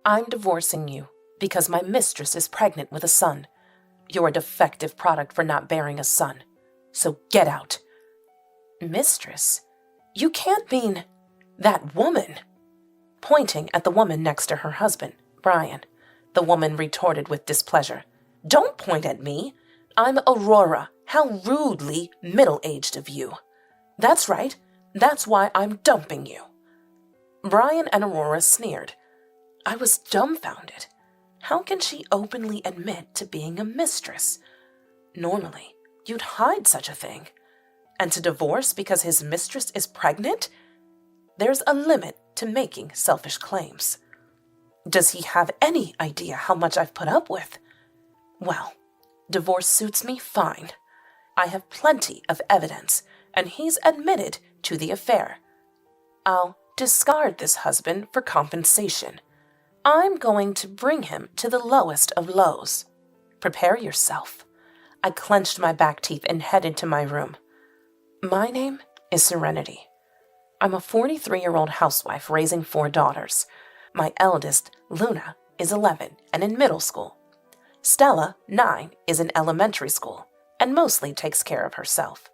I'm divorcing you because my mistress is pregnant with a son. You're a defective product for not bearing a son. So get out. Mistress? You can't mean that woman. Pointing at the woman next to her husband, Brian, the woman retorted with displeasure. Don't point at me. I'm Aurora. How rudely middle-aged of you. That's right. That's why I'm dumping you. Brian and Aurora sneered. I was dumbfounded. How can she openly admit to being a mistress? Normally, you'd hide such a thing. And to divorce because his mistress is pregnant? There's a limit to making selfish claims. Does he have any idea how much I've put up with? Well, divorce suits me fine. I have plenty of evidence, and he's admitted to the affair. I'll discard this husband for compensation. I'm going to bring him to the lowest of lows. Prepare yourself. I clenched my back teeth and headed to my room. My name is Serenity. I'm a 43-year-old housewife raising 4 daughters. My eldest, Luna, is 11 and in middle school. Stella, 9, is in elementary school and mostly takes care of herself.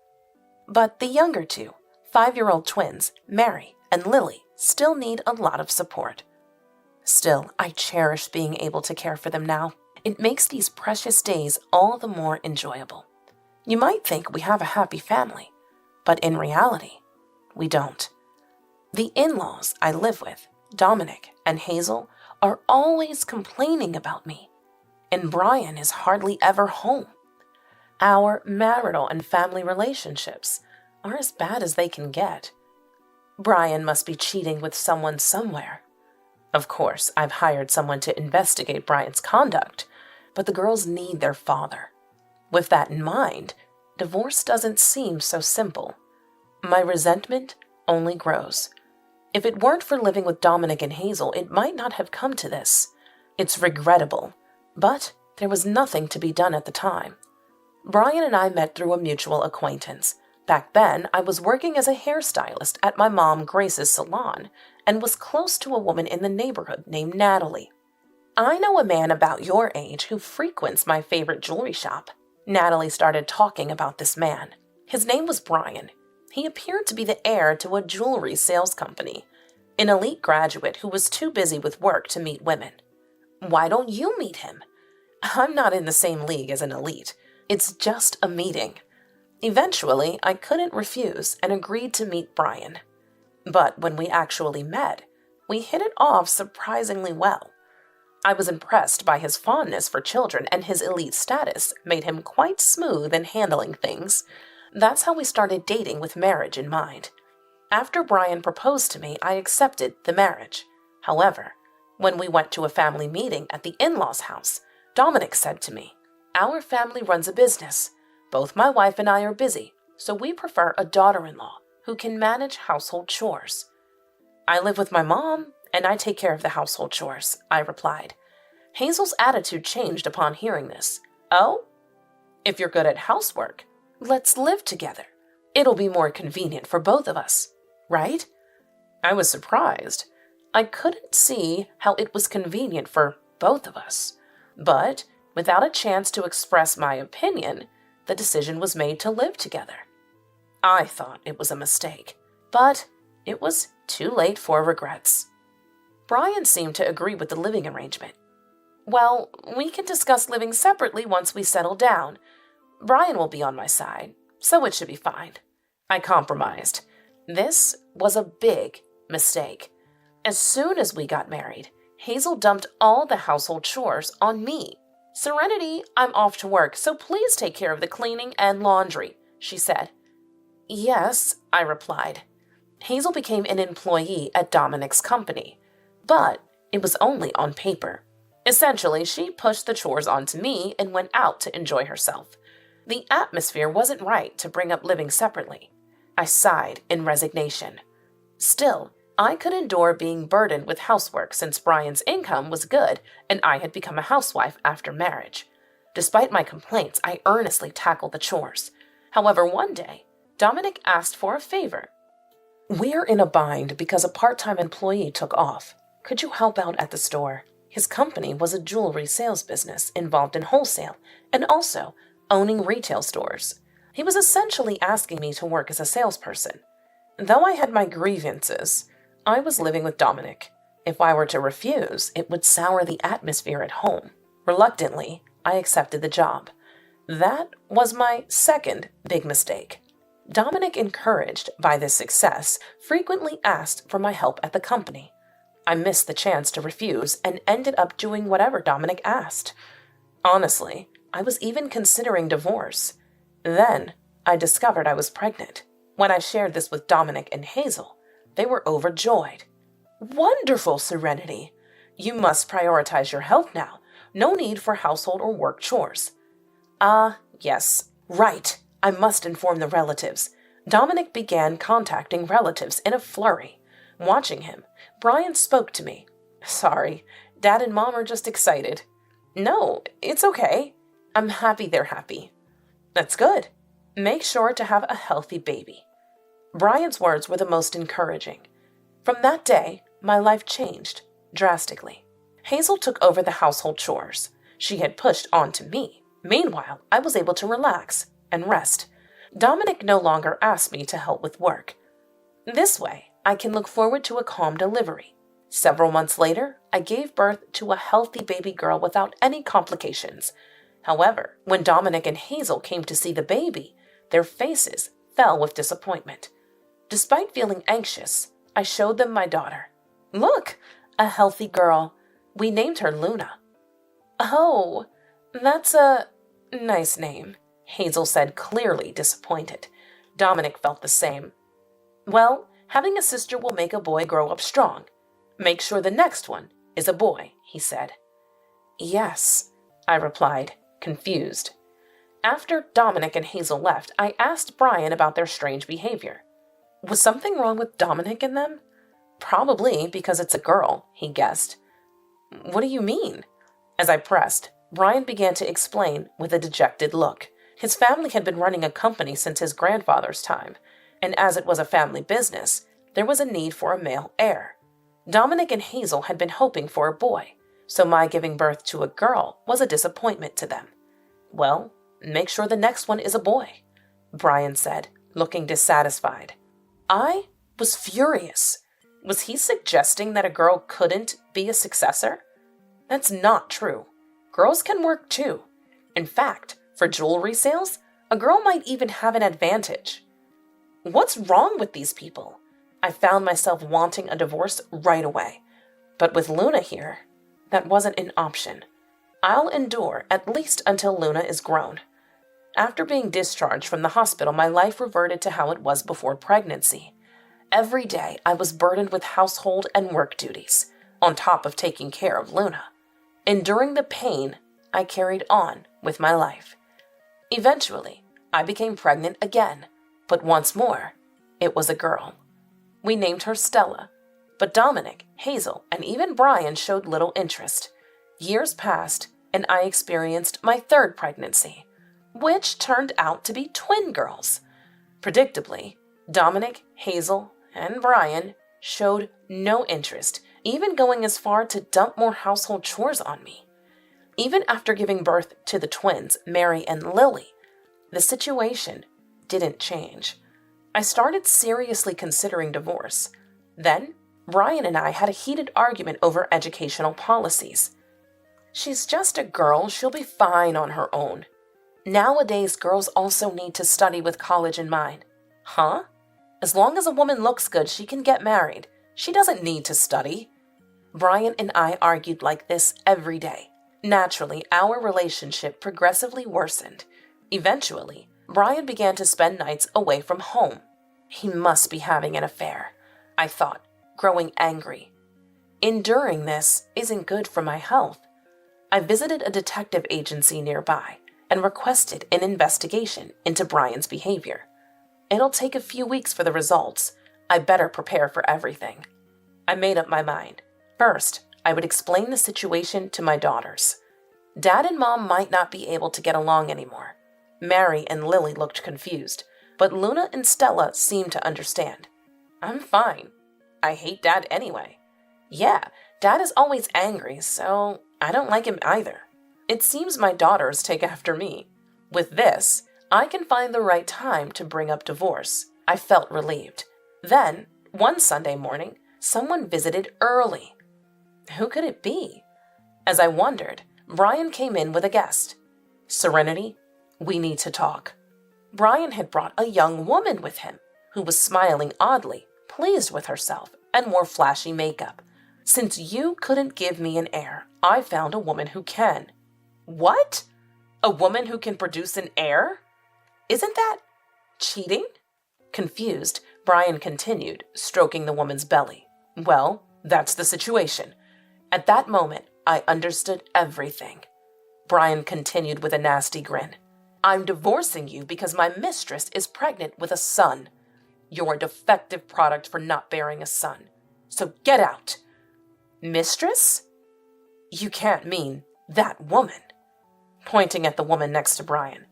But the younger 2, 5-year-old twins, Mary and Lily, still need a lot of support. Still, I cherish being able to care for them now. It makes these precious days all the more enjoyable. You might think we have a happy family, but in reality, we don't. The in-laws I live with, Dominic and Hazel, are always complaining about me, and Brian is hardly ever home. Our marital and family relationships are as bad as they can get. Brian must be cheating with someone somewhere. Of course, I've hired someone to investigate Brian's conduct, but the girls need their father. With that in mind, divorce doesn't seem so simple. My resentment only grows. If it weren't for living with Dominic and Hazel, it might not have come to this. It's regrettable, but there was nothing to be done at the time. Brian and I met through a mutual acquaintance. Back then, I was working as a hairstylist at my mom Grace's salon and was close to a woman in the neighborhood named Natalie. I know a man about your age who frequents my favorite jewelry shop. Natalie started talking about this man. His name was Brian. He appeared to be the heir to a jewelry sales company, an elite graduate who was too busy with work to meet women. Why don't you meet him? I'm not in the same league as an elite. It's just a meeting. Eventually, I couldn't refuse and agreed to meet Brian. But when we actually met, we hit it off surprisingly well. I was impressed by his fondness for children, and his elite status made him quite smooth in handling things. That's how we started dating with marriage in mind. After Brian proposed to me, I accepted the marriage. However, when we went to a family meeting at the in-laws' house, Dominic said to me, "Our family runs a business. Both my wife and I are busy, so we prefer a daughter-in-law who can manage household chores." "I live with my mom, and I take care of the household chores," I replied. Hazel's attitude changed upon hearing this. "Oh? If you're good at housework, let's live together. It'll be more convenient for both of us, right?" I was surprised. I couldn't see how it was convenient for both of us. But, without a chance to express my opinion, the decision was made to live together. I thought it was a mistake, but it was too late for regrets. Brian seemed to agree with the living arrangement. "Well, we can discuss living separately once we settle down. Brian will be on my side, so it should be fine." I compromised. This was a big mistake. As soon as we got married, Hazel dumped all the household chores on me. "Serenity, I'm off to work, so please take care of the cleaning and laundry," she said. "Yes," I replied. Hazel became an employee at Dominic's company, but it was only on paper. Essentially, she pushed the chores onto me and went out to enjoy herself. The atmosphere wasn't right to bring up living separately. I sighed in resignation. Still, I could endure being burdened with housework since Brian's income was good and I had become a housewife after marriage. Despite my complaints, I earnestly tackled the chores. However, one day, Dominic asked for a favor. "We're in a bind because a part-time employee took off. Could you help out at the store?" His company was a jewelry sales business involved in wholesale and also owning retail stores. He was essentially asking me to work as a salesperson. Though I had my grievances, I was living with Dominic. If I were to refuse, it would sour the atmosphere at home. Reluctantly, I accepted the job. That was my second big mistake. Dominic, encouraged by this success, frequently asked for my help at the company. I missed the chance to refuse and ended up doing whatever Dominic asked. Honestly, I was even considering divorce. Then, I discovered I was pregnant. When I shared this with Dominic and Hazel, they were overjoyed. "Wonderful, Serenity! You must prioritize your health now. No need for household or work chores." Yes, right. I must inform the relatives. Dominic began contacting relatives in a flurry. Watching him, Brian spoke to me. "Sorry, Dad and Mom are just excited." "No, it's okay. I'm happy they're happy." "That's good. Make sure to have a healthy baby." Brian's words were the most encouraging. From that day, my life changed drastically. Hazel took over the household chores. She had pushed on to me. Meanwhile, I was able to relax and rest. Dominic no longer asked me to help with work. This way, I can look forward to a calm delivery. Several months later, I gave birth to a healthy baby girl without any complications. However, when Dominic and Hazel came to see the baby, their faces fell with disappointment. Despite feeling anxious, I showed them my daughter. "Look, a healthy girl. We named her Luna." "Oh, that's a nice name," Hazel said, clearly disappointed. Dominic felt the same. "Well, having a sister will make a boy grow up strong. Make sure the next one is a boy," he said. "Yes," I replied, confused. After Dominic and Hazel left, I asked Brian about their strange behavior. Was something wrong with Dominic and them? "Probably because it's a girl," he guessed. "What do you mean?" As I pressed, Brian began to explain with a dejected look. His family had been running a company since his grandfather's time, and as it was a family business, there was a need for a male heir. Dominic and Hazel had been hoping for a boy, so my giving birth to a girl was a disappointment to them. "Well, make sure the next one is a boy," Brian said, looking dissatisfied. I was furious. Was he suggesting that a girl couldn't be a successor? That's not true. Girls can work too. In fact, for jewelry sales, a girl might even have an advantage. What's wrong with these people? I found myself wanting a divorce right away. But with Luna here, that wasn't an option. I'll endure at least until Luna is grown. After being discharged from the hospital, my life reverted to how it was before pregnancy. Every day, I was burdened with household and work duties, on top of taking care of Luna. Enduring the pain, I carried on with my life. Eventually, I became pregnant again, but once more, it was a girl. We named her Stella, but Dominic, Hazel, and even Brian showed little interest. Years passed, and I experienced my third pregnancy, which turned out to be twin girls. Predictably, Dominic, Hazel, and Brian showed no interest, even going as far to dump more household chores on me. Even after giving birth to the twins, Mary and Lily, the situation didn't change. I started seriously considering divorce. Then, Brian and I had a heated argument over educational policies. "She's just a girl, she'll be fine on her own." Nowadays, girls also need to study with college in mind. Huh? As long as a woman looks good, she can get married. She doesn't need to study. Brian and I argued like this every day. Naturally, our relationship progressively worsened. Eventually, Brian began to spend nights away from home. He must be having an affair, I thought, growing angry. Enduring this isn't good for my health. I visited a detective agency nearby and requested an investigation into Brian's behavior. It'll take a few weeks for the results. I better prepare for everything. I made up my mind. First, I would explain the situation to my daughters. Dad and Mom might not be able to get along anymore. Mary and Lily looked confused, but Luna and Stella seemed to understand. "I'm fine. I hate Dad anyway." "Yeah, Dad is always angry, so I don't like him either. It seems my daughters take after me. With this, I can find the right time to bring up divorce. I felt relieved. Then, one Sunday morning, someone visited early. Who could it be? As I wondered, Brian came in with a guest. Serenity, we need to talk. Brian had brought a young woman with him, who was smiling oddly, pleased with herself, and wore flashy makeup. Since you couldn't give me an heir, I found a woman who can. What? A woman who can produce an heir? Isn't that cheating? Confused, Brian continued, stroking the woman's belly. Well, that's the situation. At that moment, I understood everything. Brian continued with a nasty grin. I'm divorcing you because my mistress is pregnant with a son. You're a defective product for not bearing a son. So get out. Mistress? You can't mean that woman. Pointing at the woman next to Brian.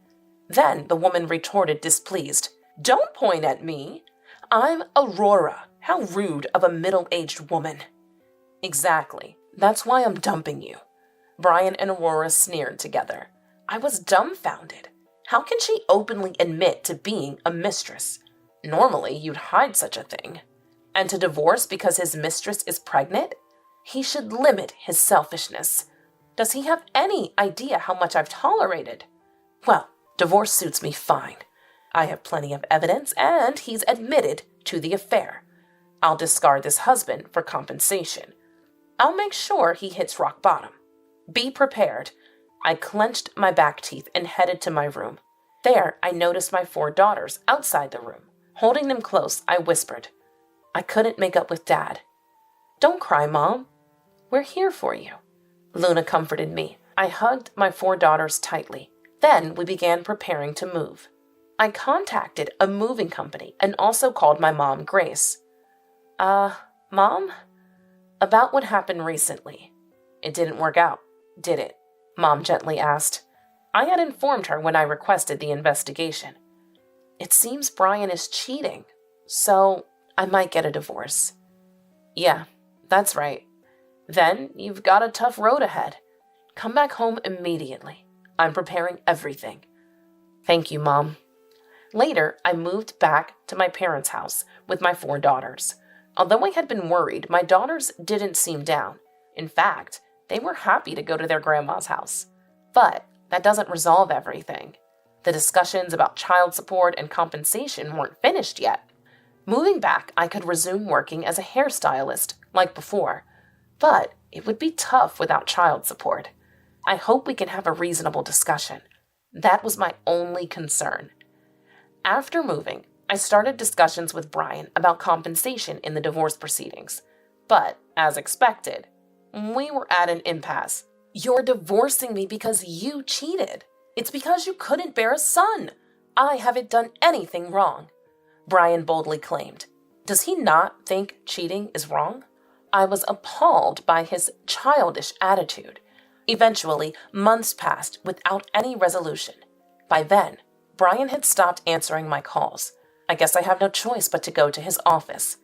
Then the woman retorted, displeased. Don't point at me. I'm Aurora. How rude of a middle-aged woman. Exactly. That's why I'm dumping you. Brian and Aurora sneered together. I was dumbfounded. How can she openly admit to being a mistress? Normally, you'd hide such a thing. And to divorce because his mistress is pregnant? He should limit his selfishness. Does he have any idea how much I've tolerated? Well, divorce suits me fine. I have plenty of evidence, and he's admitted to the affair. I'll discard this husband for compensation. I'll make sure he hits rock bottom. Be prepared. I clenched my back teeth and headed to my room. There, I noticed my 4 daughters outside the room. Holding them close, I whispered, I couldn't make up with Dad. Don't cry, Mom. We're here for you. Luna comforted me. I hugged my 4 daughters tightly. Then we began preparing to move. I contacted a moving company and also called my mom, Grace. Mom? About what happened recently. It didn't work out, did it? Mom gently asked. I had informed her when I requested the investigation. It seems Brian is cheating, so I might get a divorce. Yeah, that's right. Then you've got a tough road ahead. Come back home immediately. I'm preparing everything. Thank you, Mom. Later, I moved back to my parents' house with my 4 daughters. Although I had been worried, my daughters didn't seem down. In fact, they were happy to go to their grandma's house. But that doesn't resolve everything. The discussions about child support and compensation weren't finished yet. Moving back, I could resume working as a hairstylist like before. But it would be tough without child support. I hope we can have a reasonable discussion. That was my only concern. After moving, I started discussions with Brian about compensation in the divorce proceedings. But, as expected, we were at an impasse. You're divorcing me because you cheated. It's because you couldn't bear a son. I haven't done anything wrong, Brian boldly claimed. Does he not think cheating is wrong? I was appalled by his childish attitude. Eventually, months passed without any resolution. By then, Brian had stopped answering my calls. I guess I have no choice but to go to his office.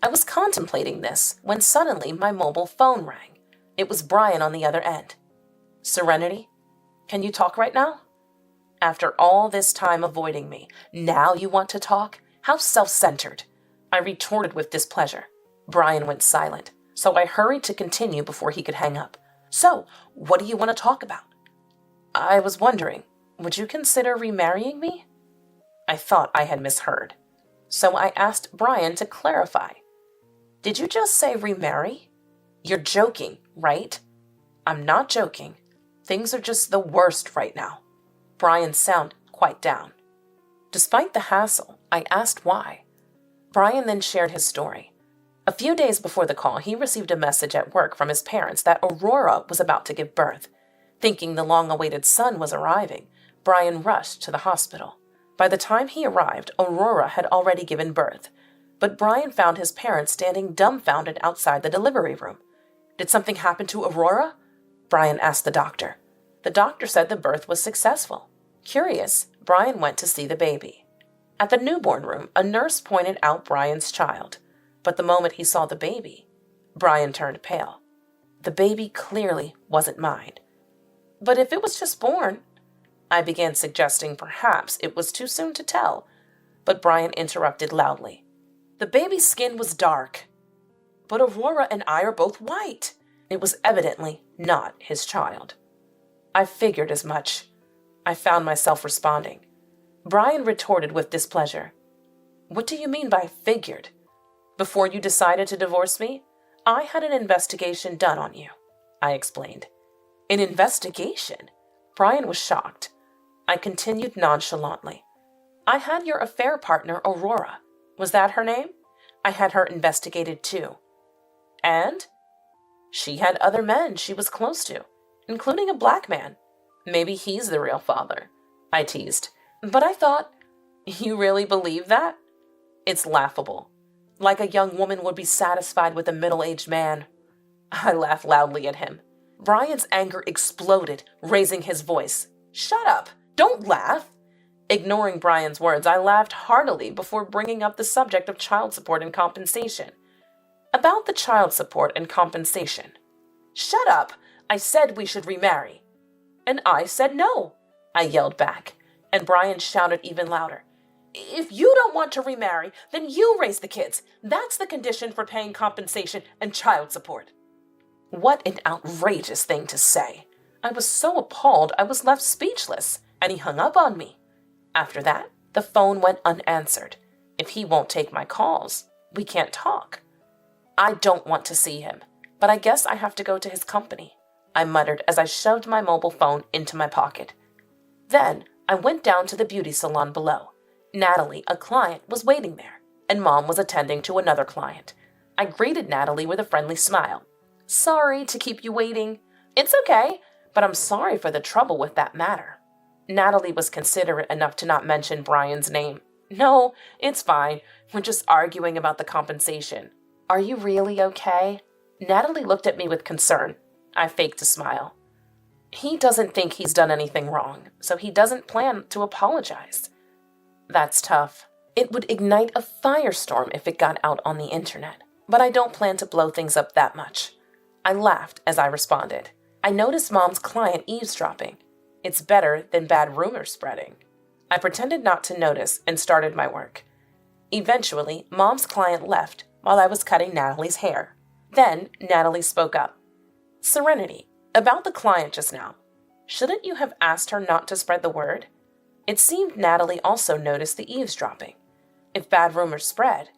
I was contemplating this when suddenly my mobile phone rang. It was Brian on the other end. Serenity, can you talk right now? After all this time avoiding me, now you want to talk? How self-centered. I retorted with displeasure. Brian went silent, so I hurried to continue before he could hang up. So, what do you want to talk about? I was wondering, would you consider remarrying me? I thought I had misheard. So I asked Brian to clarify. Did you just say remarry? You're joking, right? I'm not joking. Things are just the worst right now. Brian sounded quite down. Despite the hassle, I asked why. Brian then shared his story. A few days before the call, he received a message at work from his parents that Aurora was about to give birth. Thinking the long-awaited son was arriving, Brian rushed to the hospital. By the time he arrived, Aurora had already given birth, but Brian found his parents standing dumbfounded outside the delivery room. Did something happen to Aurora? Brian asked the doctor. The doctor said the birth was successful. Curious, Brian went to see the baby. At the newborn room, a nurse pointed out Brian's child, but the moment he saw the baby, Brian turned pale. The baby clearly wasn't mine. But if it was just born, I began suggesting perhaps it was too soon to tell, but Brian interrupted loudly. The baby's skin was dark, but Aurora and I are both white. It was evidently not his child. I figured as much. I found myself responding. Brian retorted with displeasure. What do you mean by figured? Before you decided to divorce me, I had an investigation done on you, I explained. An investigation? Brian was shocked. I continued nonchalantly. I had your affair partner, Aurora. Was that her name? I had her investigated too. And? She had other men she was close to, including a black man. Maybe he's the real father, I teased. But I thought, you really believe that? It's laughable. Like a young woman would be satisfied with a middle-aged man. I laughed loudly at him. Brian's anger exploded, raising his voice. Shut up! Don't laugh! Ignoring Brian's words, I laughed heartily before bringing up the subject of child support and compensation. About the child support and compensation. Shut up! I said we should remarry. And I said no, I yelled back, and Brian shouted even louder. If you don't want to remarry, then you raise the kids. That's the condition for paying compensation and child support. What an outrageous thing to say. I was so appalled I was left speechless, and he hung up on me. After that, the phone went unanswered. If he won't take my calls, we can't talk. I don't want to see him, but I guess I have to go to his company, I muttered as I shoved my mobile phone into my pocket. Then I went down to the beauty salon below. Natalie, a client, was waiting there, and Mom was attending to another client. I greeted Natalie with a friendly smile. Sorry to keep you waiting. It's okay, but I'm sorry for the trouble with that matter. Natalie was considerate enough to not mention Brian's name. No, it's fine. We're just arguing about the compensation. Are you really okay? Natalie looked at me with concern. I faked a smile. He doesn't think he's done anything wrong, so he doesn't plan to apologize. That's tough. It would ignite a firestorm if it got out on the internet, but I don't plan to blow things up that much. I laughed as I responded. I noticed Mom's client eavesdropping. It's better than bad rumors spreading. I pretended not to notice and started my work. Eventually, Mom's client left while I was cutting Natalie's hair. Then Natalie spoke up. Serenity, about the client just now. Shouldn't you have asked her not to spread the word? It seemed Natalie also noticed the eavesdropping. If bad rumors spread,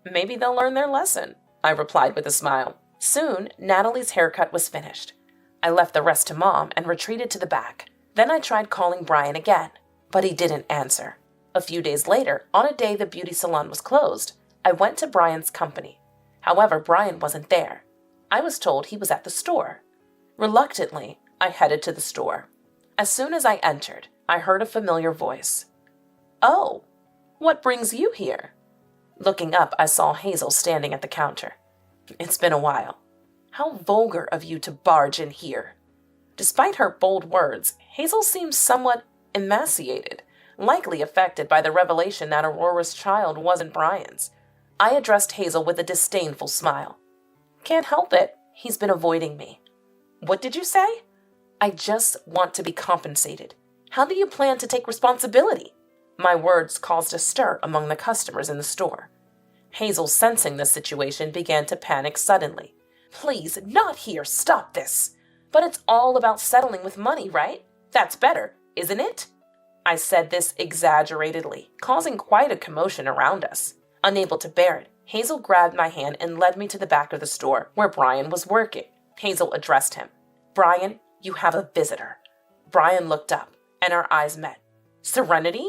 maybe they'll learn their lesson, I replied with a smile. Soon, Natalie's haircut was finished. I left the rest to Mom and retreated to the back. Then I tried calling Brian again, but he didn't answer. A few days later, on a day the beauty salon was closed, I went to Brian's company. However, Brian wasn't there. I was told he was at the store. Reluctantly, I headed to the store. As soon as I entered, I heard a familiar voice. Oh, what brings you here? Looking up, I saw Hazel standing at the counter. It's been a while. How vulgar of you to barge in here. Despite her bold words, Hazel seemed somewhat emaciated, likely affected by the revelation that Aurora's child wasn't Brian's. I addressed Hazel with a disdainful smile. Can't help it. He's been avoiding me. What did you say? I just want to be compensated. How do you plan to take responsibility? My words caused a stir among the customers in the store. Hazel, sensing the situation, began to panic suddenly. Please, not here, stop this. But it's all about settling with money, right? That's better, isn't it? I said this exaggeratedly, causing quite a commotion around us. Unable to bear it, Hazel grabbed my hand and led me to the back of the store where Brian was working. Hazel addressed him. Brian, you have a visitor. Brian looked up, and our eyes met. Serenity?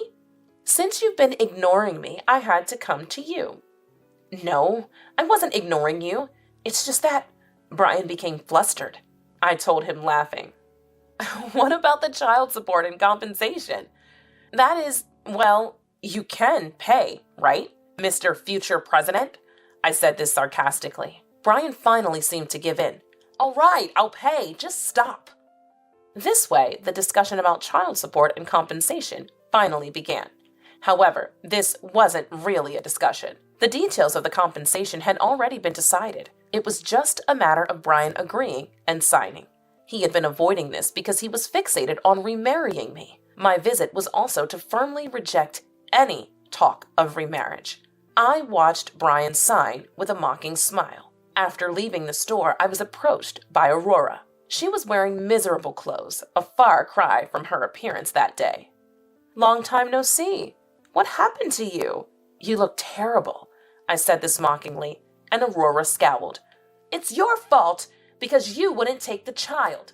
Since you've been ignoring me, I had to come to you. No, I wasn't ignoring you. It's just that... Brian became flustered. I told him, laughing. What about the child support and compensation? That is, well, you can pay, right, Mr. Future President? I said this sarcastically. Brian finally seemed to give in. All right, I'll pay. Just stop. This way, the discussion about child support and compensation finally began. However, this wasn't really a discussion. The details of the compensation had already been decided. It was just a matter of Brian agreeing and signing. He had been avoiding this because he was fixated on remarrying me. My visit was also to firmly reject any talk of remarriage. I watched Brian sign with a mocking smile. After leaving the store, I was approached by Aurora. She was wearing miserable clothes, a far cry from her appearance that day. "Long time no see. What happened to you? You look terrible." I said this mockingly, and Aurora scowled. "It's your fault because you wouldn't take the child."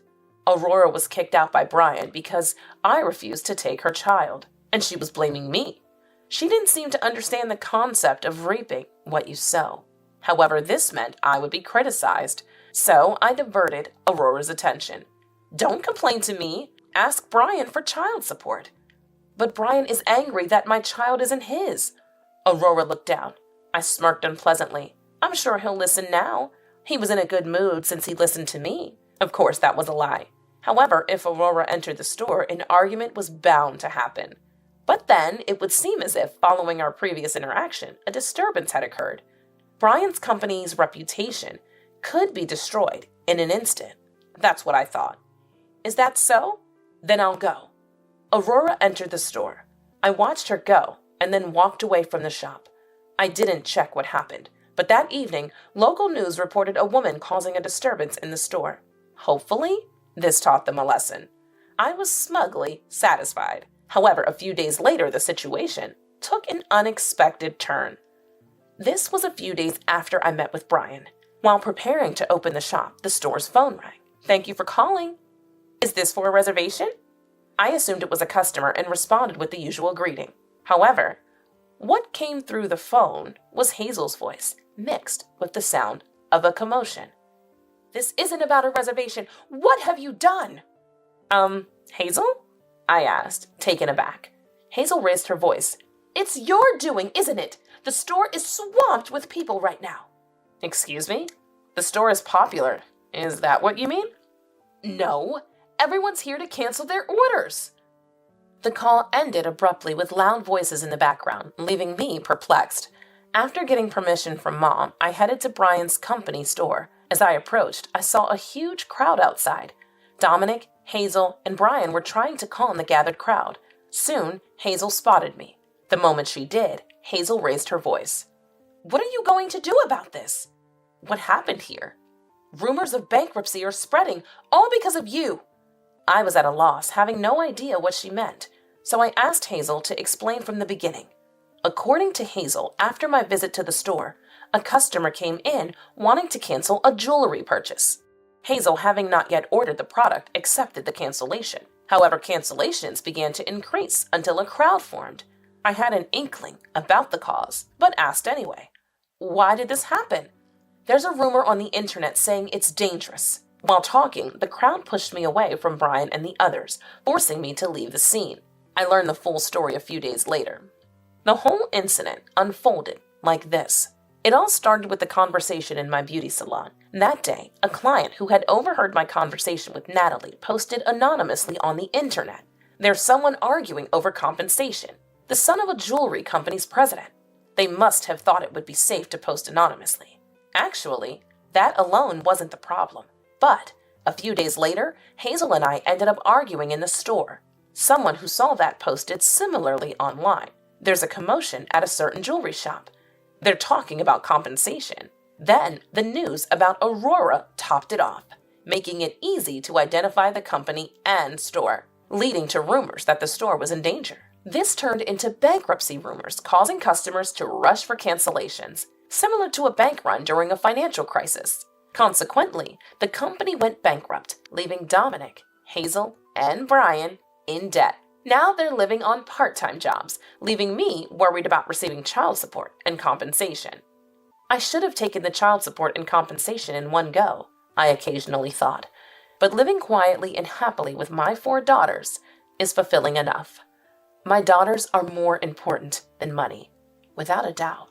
Aurora was kicked out by Brian because I refused to take her child, and she was blaming me. She didn't seem to understand the concept of reaping what you sow. However, this meant I would be criticized, so I diverted Aurora's attention. "Don't complain to me. Ask Brian for child support." "But Brian is angry that my child isn't his." Aurora looked down. I smirked unpleasantly. "I'm sure he'll listen now. He was in a good mood since he listened to me." Of course, that was a lie. However, if Aurora entered the store, an argument was bound to happen. But then it would seem as if, following our previous interaction, a disturbance had occurred. Brian's company's reputation could be destroyed in an instant. That's what I thought. "Is that so? Then I'll go." Aurora entered the store. I watched her go and then walked away from the shop. I didn't check what happened, but that evening, local news reported a woman causing a disturbance in the store. Hopefully, this taught them a lesson. I was smugly satisfied. However, a few days later, the situation took an unexpected turn. This was a few days after I met with Brian. While preparing to open the shop, the store's phone rang. "Thank you for calling. Is this for a reservation?" I assumed it was a customer and responded with the usual greeting. However, what came through the phone was Hazel's voice, mixed with the sound of a commotion. "This isn't about a reservation. What have you done?" Hazel?" I asked, taken aback. Hazel raised her voice. "It's your doing, isn't it? The store is swamped with people right now." "Excuse me? The store is popular. Is that what you mean?" "No. Everyone's here to cancel their orders." The call ended abruptly with loud voices in the background, leaving me perplexed. After getting permission from Mom, I headed to Brian's company store. As I approached, I saw a huge crowd outside. Dominic, Hazel, and Brian were trying to calm the gathered crowd. Soon, Hazel spotted me. The moment she did, Hazel raised her voice. "What are you going to do about this?" "What happened here?" "Rumors of bankruptcy are spreading, all because of you." I was at a loss, having no idea what she meant, so I asked Hazel to explain from the beginning. According to Hazel, after my visit to the store, a customer came in wanting to cancel a jewelry purchase. Hazel, having not yet ordered the product, accepted the cancellation. However, cancellations began to increase until a crowd formed. I had an inkling about the cause, but asked anyway. "Why did this happen?" "There's a rumor on the internet saying it's dangerous." While talking, the crowd pushed me away from Brian and the others, forcing me to leave the scene. I learned the full story a few days later. The whole incident unfolded like this. It all started with the conversation in my beauty salon. That day, a client who had overheard my conversation with Natalie posted anonymously on the internet. "There's someone arguing over compensation. The son of a jewelry company's president." They must have thought it would be safe to post anonymously. Actually, that alone wasn't the problem. But a few days later, Hazel and I ended up arguing in the store. Someone who saw that posted similarly online. "There's a commotion at a certain jewelry shop. They're talking about compensation." Then the news about Aurora topped it off, making it easy to identify the company and store, leading to rumors that the store was in danger. This turned into bankruptcy rumors, causing customers to rush for cancellations, similar to a bank run during a financial crisis. Consequently, the company went bankrupt, leaving Dominic, Hazel, and Brian in debt. Now they're living on part-time jobs, leaving me worried about receiving child support and compensation. I should have taken the child support and compensation in one go, I occasionally thought, but living quietly and happily with my 4 daughters is fulfilling enough. My daughters are more important than money, without a doubt.